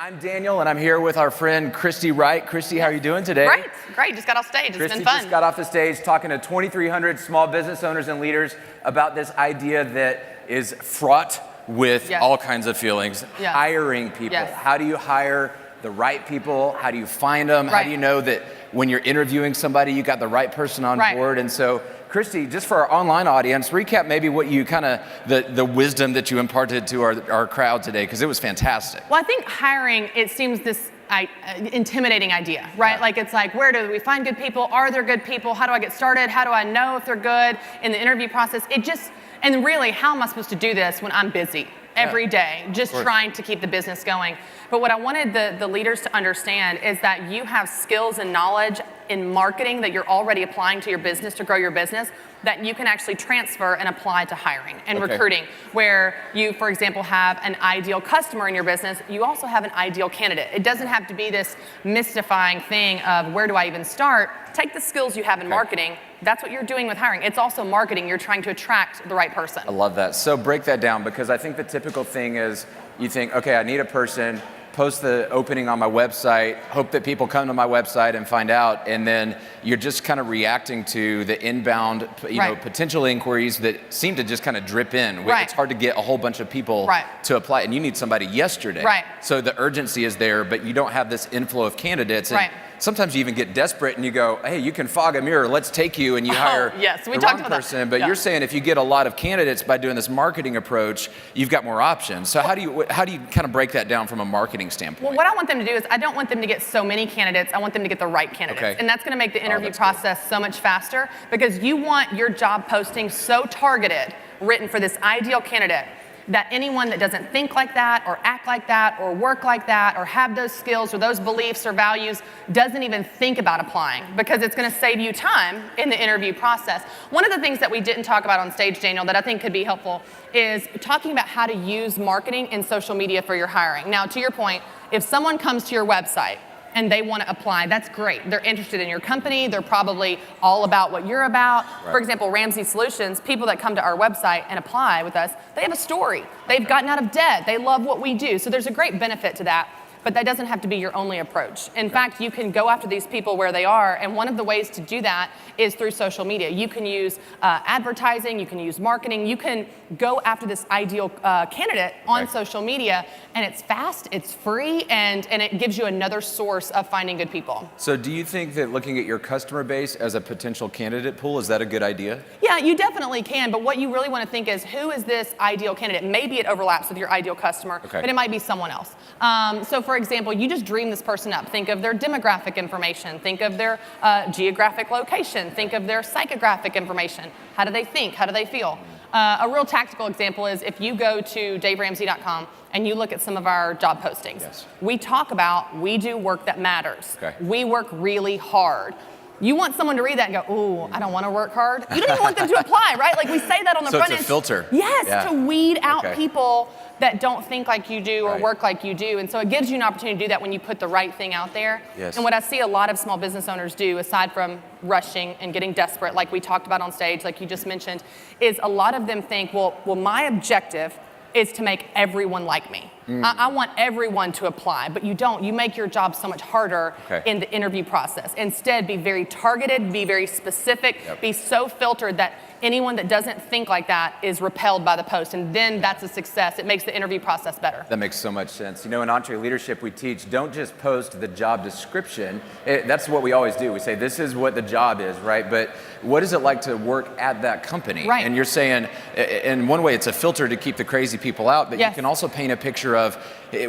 I'm Daniel, and I'm here with our friend Christy Wright. Christy, how are you doing today? Great. Just got off stage. It's Christy been fun. just got off the stage talking to 2,300 small business owners and leaders about this idea that is fraught with all kinds of feelings. Hiring people. How do you hire the right people? How do you find them? How do you know that when you're interviewing somebody, you got the right person on board? And so, Christy, just for our online audience, recap maybe what you the wisdom that you imparted to our crowd today, because it was fantastic. Well, I think hiring, it seems this intimidating idea, right? Like, it's like, where do we find good people? Are there good people? How do I get started? How do I know if they're good in the interview process? And really, how am I supposed to do this when I'm busy every day, just trying to keep the business going? But what I wanted the leaders to understand is that you have skills and knowledge in marketing that you're already applying to your business to grow your business that you can actually transfer and apply to hiring and recruiting. Where you, for example, have an ideal customer in your business, you also have an ideal candidate. It doesn't have to be this mystifying thing of where do I even start? Take the skills you have in marketing. That's what you're doing with hiring. It's also marketing. You're trying to attract the right person. I love that. So break that down, because I think the typical thing is you think, okay, I need a person, post the opening on my website, hope that people come to my website and find out, and then you're just kind of reacting to the inbound, potential inquiries that seem to just kind of drip in. It's hard to get a whole bunch of people to apply, and you need somebody yesterday. So the urgency is there, but you don't have this inflow of candidates. And sometimes you even get desperate and you go, hey, you can fog a mirror, let's take you, and you hire the wrong person. But you're saying if you get a lot of candidates by doing this marketing approach, you've got more options. So how do you kind of break that down from a marketing standpoint? Well, what I want them to do is I don't want them to get so many candidates. I want them to get the right candidates. And that's going to make the interview process so much faster, because you want your job posting so targeted, written for this ideal candidate, that anyone that doesn't think like that or act like that or work like that or have those skills or those beliefs or values doesn't even think about applying, because it's going to save you time in the interview process. One of the things that we didn't talk about on stage, Daniel, that I think could be helpful is talking about how to use marketing and social media for your hiring. Now, to your point, if someone comes to your website and they want to apply, that's great. They're interested in your company. They're probably all about what you're about. For example, Ramsey Solutions, people that come to our website and apply with us, they have a story. They've gotten out of debt. They love what we do. So there's a great benefit to that. But that doesn't have to be your only approach. In fact, you can go after these people where they are, and one of the ways to do that is through social media. You can use advertising, you can use marketing, you can go after this ideal candidate on social media, and it's fast, it's free, and it gives you another source of finding good people. So do you think that looking at your customer base as a potential candidate pool, is that a good idea? Yeah, you definitely can, but what you really want to think is, who is this ideal candidate? Maybe it overlaps with your ideal customer, but it might be someone else. So for example, you just dream this person up. Think of their demographic information. Think of their geographic location. Think of their psychographic information. How do they think? How do they feel? A real tactical example is if you go to daveramsey.com and you look at some of our job postings. We talk about, we do work that matters. We work really hard. You want someone to read that and go, ooh, I don't want to work hard. You don't even want them to apply, right? Like, we say that on the front end. So it's a filter. Yes, to weed out people that don't think like you do or work like you do. And so it gives you an opportunity to do that when you put the right thing out there. And what I see a lot of small business owners do, aside from rushing and getting desperate, like we talked about on stage, like you just mentioned, is a lot of them think, well, my objective is to make everyone like me. I want everyone to apply, but you don't. You make your job so much harder in the interview process. Instead, be very targeted, be very specific, be so filtered that anyone that doesn't think like that is repelled by the post, and then that's a success. It makes the interview process better. That makes so much sense. You know, in EntreLeadership, we teach, don't just post the job description. That's what we always do. We say, this is what the job is, right? But what is it like to work at that company? And you're saying, in one way, it's a filter to keep the crazy people out, but you can also paint a picture of,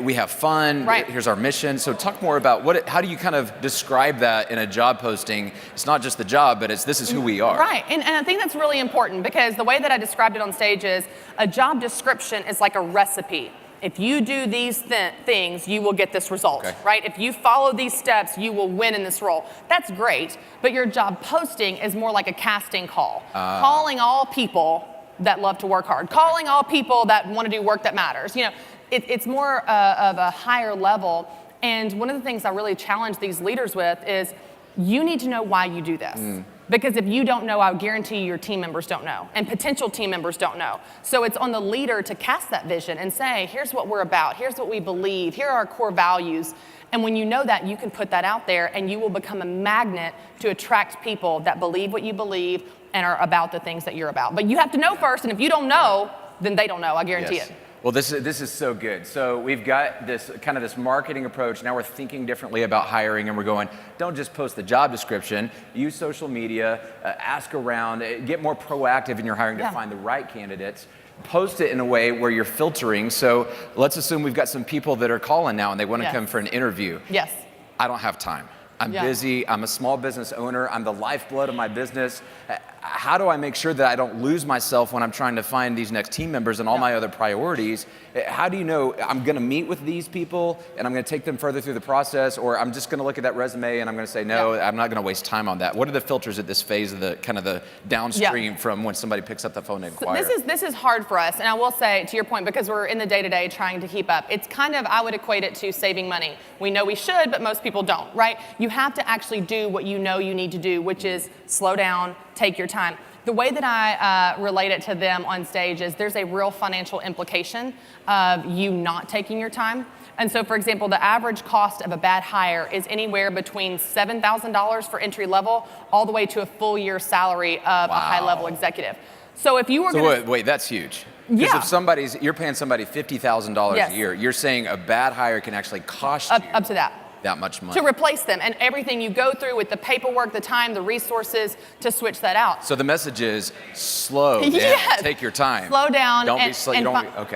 we have fun, here's our mission. So talk more about how do you kind of describe that in a job posting? It's not just the job, but this is who we are. And I think that's really important, because the way that I described it on stage is a job description is like a recipe. If you do these things, you will get this result, right? If you follow these steps, you will win in this role. That's great, but your job posting is more like a casting call, calling all people that love to work hard, calling all people that want to do work that matters. You know, it's more of a higher level. And one of the things I really challenge these leaders with is, you need to know why you do this. Because if you don't know, I guarantee you your team members don't know, and potential team members don't know. So it's on the leader to cast that vision and say, here's what we're about, here's what we believe, here are our core values. And when you know that, you can put that out there, and you will become a magnet to attract people that believe what you believe and are about the things that you're about. But you have to know first, and if you don't know, then they don't know, I guarantee it. Well, this is so good. So we've got this kind of this marketing approach. Now we're thinking differently about hiring, and we're going, don't just post the job description, use social media, ask around, get more proactive in your hiring to find the right candidates. Post it in a way where you're filtering. So let's assume we've got some people that are calling now and they want to come for an interview. Yes. I don't have time. I'm busy, I'm a small business owner, I'm the lifeblood of my business. How do I make sure that I don't lose myself when I'm trying to find these next team members and all my other priorities? How do you know I'm gonna meet with these people and I'm gonna take them further through the process, or I'm just gonna look at that resume and I'm gonna say, no, I'm not gonna waste time on that? What are the filters at this phase of the kind of the downstream from when somebody picks up the phone and inquires? So this is hard for us, and I will say, to your point, because we're in the day-to-day trying to keep up, it's kind of, I would equate it to saving money. We know we should, but most people don't, right? You have to actually do what you know you need to do, which is slow down, take your time. The way that I relate it to them on stage is there's a real financial implication of you not taking your time. And so, for example, the average cost of a bad hire is anywhere between $7,000 for entry level all the way to a full year salary of a high level executive. So if you were going to... wait, that's huge. Because if you're paying somebody $50,000 a year, you're saying a bad hire can actually cost you up to that much money. To replace them, and everything you go through with the paperwork, the time, the resources to switch that out. So the message is slow down, take your time. Slow down. Don't be slow.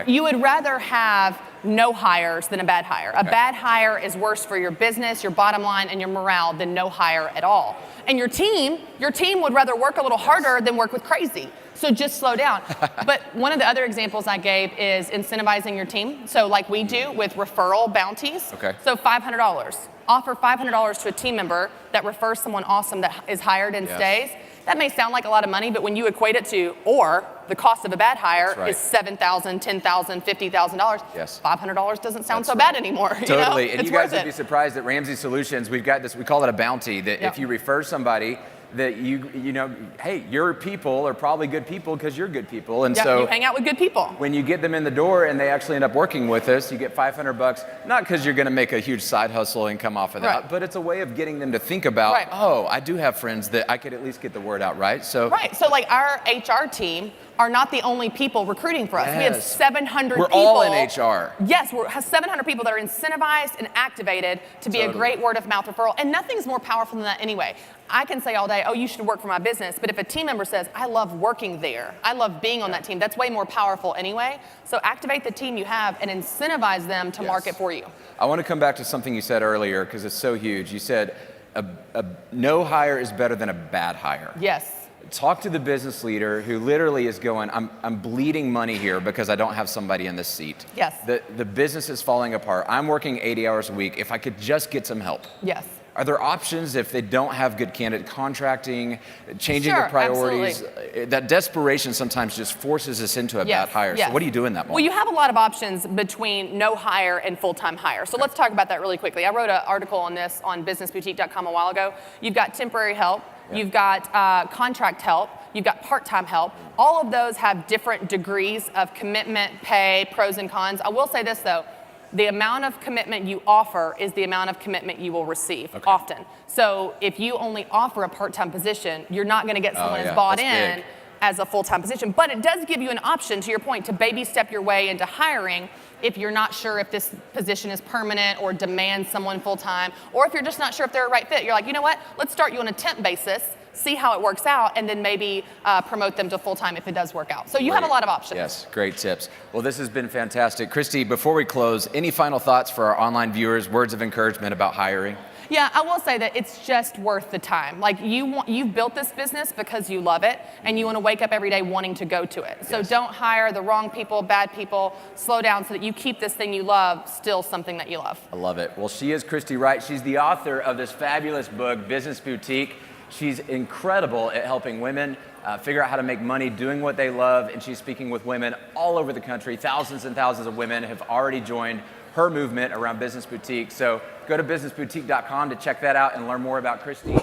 You would rather have no hires than a bad hire. A bad hire is worse for your business, your bottom line, and your morale than no hire at all. And your team would rather work a little harder than work with crazy. So just slow down. But one of the other examples I gave is incentivizing your team. So like we do with referral bounties. So $500. Offer $500 to a team member that refers someone awesome that is hired and stays. That may sound like a lot of money, but when you equate it to, or the cost of a bad hire is $7,000, $10,000, $50,000. $500 doesn't sound so bad anymore. Totally. You know? And you guys would be surprised at Ramsey Solutions. We've got this, we call it a bounty, that if you refer somebody, that you know, hey, your people are probably good people because you're good people, and so you hang out with good people. When you get them in the door and they actually end up working with us, you get $500. Not because you're going to make a huge side hustle income off of that, but it's a way of getting them to think about, oh, I do have friends that I could at least get the word out, right? So so like our HR team are not the only people recruiting for us. We have 700 people. We're all in HR. Yes, we have 700 people that are incentivized and activated to be a great word of mouth referral. And nothing's more powerful than that anyway. I can say all day, oh, you should work for my business. But if a team member says, I love working there, I love being on that team, that's way more powerful anyway. So activate the team you have and incentivize them to market for you. I want to come back to something you said earlier because it's so huge. You said a no hire is better than a bad hire. Yes. Talk to the business leader who literally is going, I'm bleeding money here because I don't have somebody in this seat. Yes. The business is falling apart. I'm working 80 hours a week. If I could just get some help. Yes. Are there options if they don't have good candidate contracting, changing their priorities? Absolutely. That desperation sometimes just forces us into a bad hire. So what do you do in that moment? Well, you have a lot of options between no hire and full-time hire. So let's talk about that really quickly. I wrote an article on this on businessboutique.com a while ago. You've got temporary help. You've got contract help. You've got part-time help. All of those have different degrees of commitment, pay, pros and cons. I will say this though. The amount of commitment you offer is the amount of commitment you will receive often. So if you only offer a part-time position, you're not going to get someone who's bought in as a full-time position. But it does give you an option, to your point, to baby step your way into hiring if you're not sure if this position is permanent or demands someone full-time, or if you're just not sure if they're a right fit. You're like, you know what? Let's start you on a temp basis, see how it works out, and then maybe promote them to full-time if it does work out. So you have a lot of options. Yes, great tips. Well, this has been fantastic. Christy, before we close, any final thoughts for our online viewers, words of encouragement about hiring? Yeah, I will say that it's just worth the time. Like you've built this business because you love it and you want to wake up every day wanting to go to it. So don't hire the wrong people, bad people. Slow down so that you keep this thing you love still something that you love. I love it. Well, she is Christy Wright. She's the author of this fabulous book, Business Boutique. She's incredible at helping women figure out how to make money doing what they love, and she's speaking with women all over the country. Thousands and thousands of women have already joined her movement around Business Boutique. So go to businessboutique.com to check that out and learn more about Christy.